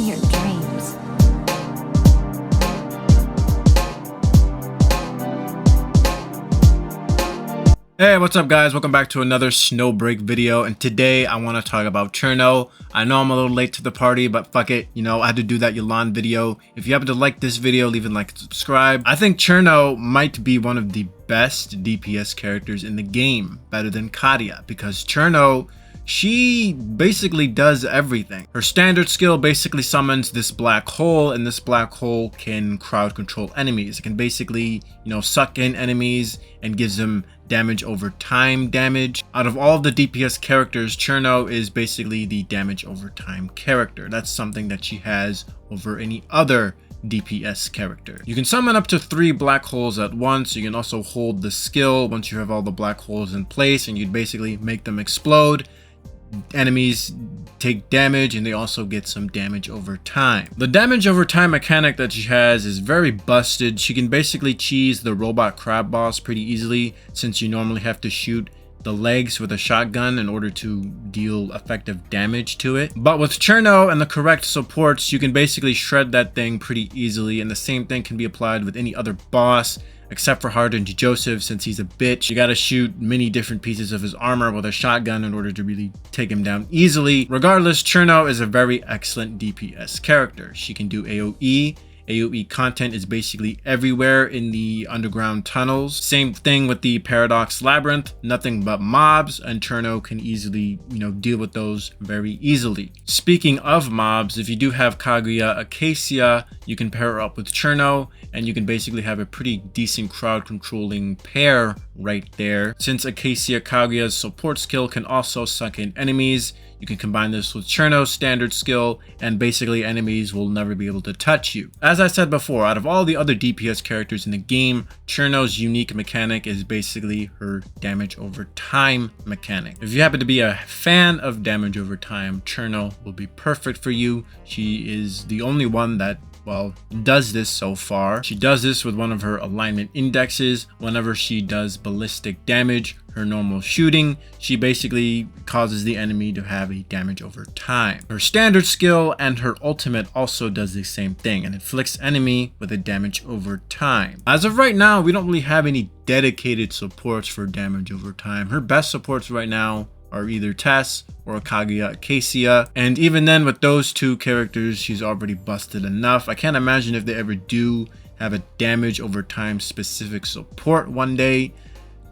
your dreams. Hey, what's up guys? Welcome back to another Snowbreak video, and today I want to talk about Cherno. I know I'm a little late to the party, but fuck it, you know, I had to do that Yolan video. If you happen to like this video, leave a like and subscribe. I think Cherno might be one of the best DPS characters in the game, better than Kadia, because Cherno, she basically does everything. Her standard skill basically summons this black hole, and this black hole can crowd control enemies. It can basically, you know, suck in enemies and gives them damage over time damage. Out of all of the DPS characters, Cherno is basically the damage over time character. That's something that she has over any other DPS character. You can summon up to 3 black holes at once. You can also hold the skill once you have all the black holes in place, and you'd basically make them explode. Enemies take damage, and they also get some damage over time. The damage over time mechanic that she has is very busted. She can basically cheese the robot crab boss pretty easily, since you normally have to shoot the legs with a shotgun in order to deal effective damage to it. But with Cherno and the correct supports, you can basically shred that thing pretty easily, and the same thing can be applied with any other boss except for Hardened Joseph, since he's a bitch. You gotta shoot many different pieces of his armor with a shotgun in order to really take him down easily. Regardless, Cherno is a very excellent DPS character. She can do AoE. AoE content is basically everywhere in the underground tunnels. Same thing with the Paradox Labyrinth, nothing but mobs, and Cherno can easily, you know, deal with those very easily. Speaking of mobs, if you do have Kaguya Acacia, you can pair her up with Cherno, and you can basically have a pretty decent crowd controlling pair right there. Since Acacia Kaguya's support skill can also suck in enemies, you can combine this with Cherno's standard skill, and basically enemies will never be able to touch you. As I said before, out of all the other DPS characters in the game, Cherno's unique mechanic is basically her damage over time mechanic. If you happen to be a fan of damage over time, Cherno will be perfect for you. She is the only one that, well, does this so far. She does this with one of her alignment indexes. Whenever she does ballistic damage, her normal shooting, she basically causes the enemy to have a damage over time. Her standard skill and her ultimate also does the same thing, and inflicts enemy with a damage over time. As of right now, we don't really have any dedicated supports for damage over time. Her best supports right now are either Tess or Kaguya Acacia, and even then with those two characters, she's already busted enough. I can't imagine if they ever do have a damage over time specific support one day.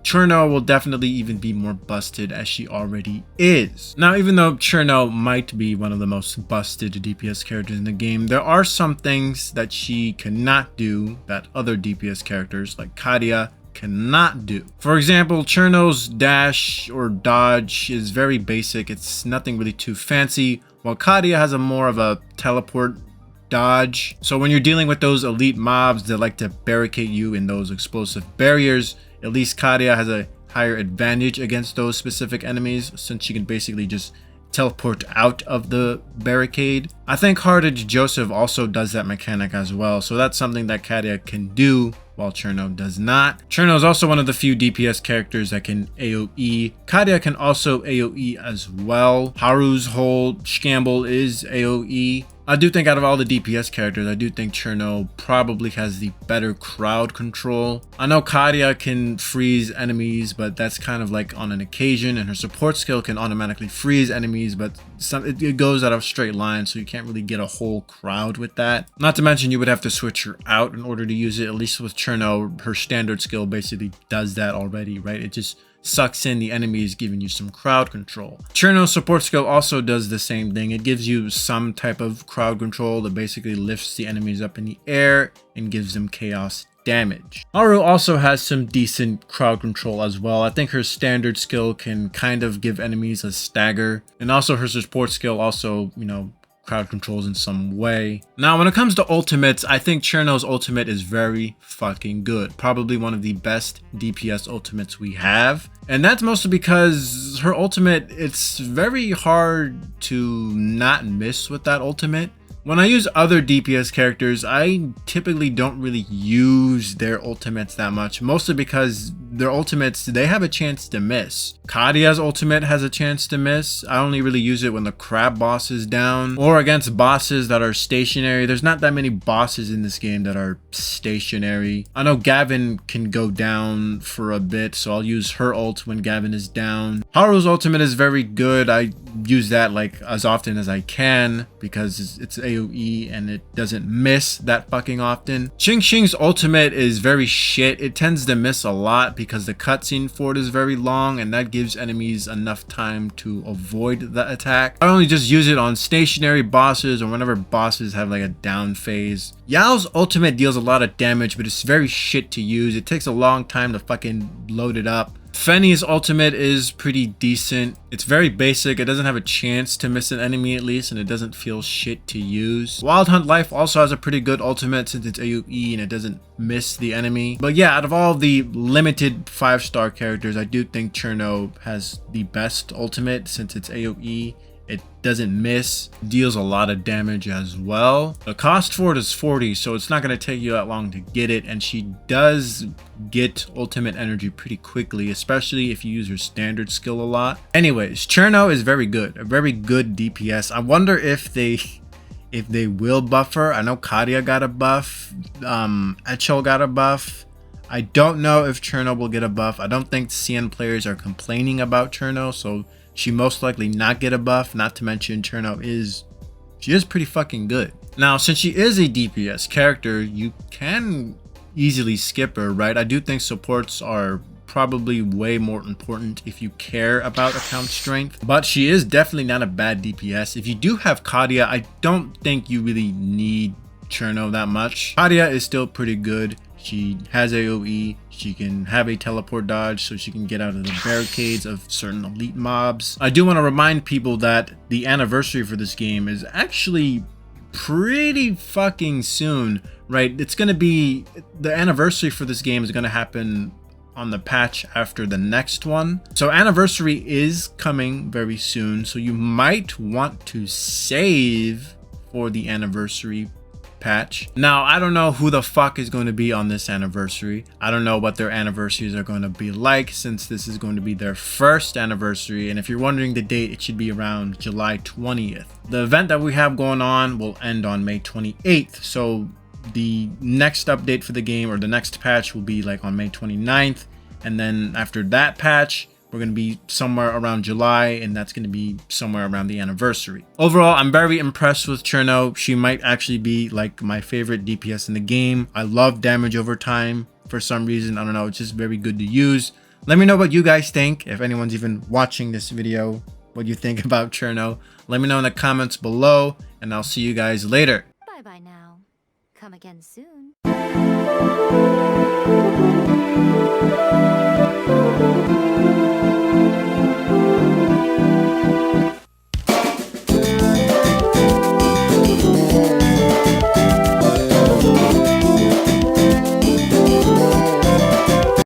Cherno will definitely even be more busted, as she already is. Now, even though Cherno might be one of the most busted DPS characters in the game, there are some things that she cannot do that other DPS characters like Kadia cannot do. For example, Cherno's dash or dodge is very basic. It's nothing really too fancy, while Kadia has a more of a teleport dodge. So when you're dealing with those elite mobs that like to barricade you in those explosive barriers, at least Kadia has a higher advantage against those specific enemies, since she can basically just teleport out of the barricade. I think Hardened Joseph also does that mechanic as well, so that's something that Kadia can do, while Cherno does not. Cherno is also one of the few DPS characters that can AoE. Kadia can also AoE as well. Haru's whole scamble is AoE. I do think out of all the DPS characters, I do think Cherno probably has the better crowd control. I know Kadia can freeze enemies, but that's kind of like on an occasion, and her support skill can automatically freeze enemies, but it goes out of straight line, so you can't really get a whole crowd with that. Not to mention you would have to switch her out in order to use it. At least with Cherno, her standard skill basically does that already, right? It just sucks in the enemies, giving you some crowd control. Cherno's support skill also does the same thing. It gives you some type of crowd control that basically lifts the enemies up in the air and gives them chaos damage. Haru also has some decent crowd control as well. I think her standard skill can kind of give enemies a stagger, and also her support skill also, you know, crowd controls in some way. Now, when it comes to ultimates, I think Cherno's ultimate is very fucking good. Probably one of the best DPS ultimates we have. And that's mostly because her ultimate, it's very hard to not miss with that ultimate. When I use other DPS characters, I typically don't really use their ultimates that much, mostly because their ultimates, they have a chance to miss. Kadia's ultimate has a chance to miss. I only really use it when the crab boss is down or against bosses that are stationary. There's not that many bosses in this game that are stationary. I know Gavin can go down for a bit, so I'll use her ult when Gavin is down. Haru's ultimate is very good. I use that like as often as I can because it's AoE and it doesn't miss that fucking often. Xing Xing's ultimate is very shit. It tends to miss a lot because the cutscene for it is very long and that gives enemies enough time to avoid the attack. I only just use it on stationary bosses or whenever bosses have like a down phase. Yao's ultimate deals a lot of damage, but it's very shit to use. It takes a long time to fucking load it up. Fenny's ultimate is pretty decent. It's very basic. It doesn't have a chance to miss an enemy at least, and it doesn't feel shit to use. Wild Hunt Life also has a pretty good ultimate since it's AoE and it doesn't miss the enemy. But yeah, out of all the limited 5-star characters, I do think Cherno has the best ultimate since it's AoE. It doesn't miss, deals a lot of damage as well. The cost for it is 40, so it's not going to take you that long to get it, and she does get ultimate energy pretty quickly, especially if you use her standard skill a lot. Anyways, Cherno is very good, a very good DPS. I wonder if they will buff her. I know Kadia got a buff, Echel got a buff. I don't know if Cherno will get a buff. I don't think CN players are complaining about Cherno, so she most likely not get a buff. Not to mention Cherno is pretty fucking good. Now, since she is a DPS character, you can easily skip her, right? I do think supports are probably way more important if you care about account strength, but she is definitely not a bad DPS. If you do have Kadia, I don't think you really need Cherno that much. Kadia is still pretty good. She has AoE, she can have a teleport dodge so she can get out of the barricades of certain elite mobs. I do want to remind people that the anniversary for this game is actually pretty fucking soon, right? It's going to be, the anniversary for this game is going to happen on the patch after the next one. So anniversary is coming very soon, so you might want to save for the anniversary patch. Now, I don't know who the fuck is going to be on this anniversary. I don't know what their anniversaries are going to be like since this is going to be their first anniversary. And if you're wondering the date, it should be around July 20th. The event that we have going on will end on May 28th. So the next update for the game, or the next patch, will be like on May 29th. And then after that patch, we're going to be somewhere around July, and that's going to be somewhere around the anniversary. Overall, I'm very impressed with Cherno. She might actually be like my favorite DPS in the game. I love damage over time for some reason. I don't know, it's just very good to use. Let me know what you guys think. If anyone's even watching this video, what you think about Cherno. Let me know in the comments below, and I'll see you guys later. Bye-bye now. Come again soon.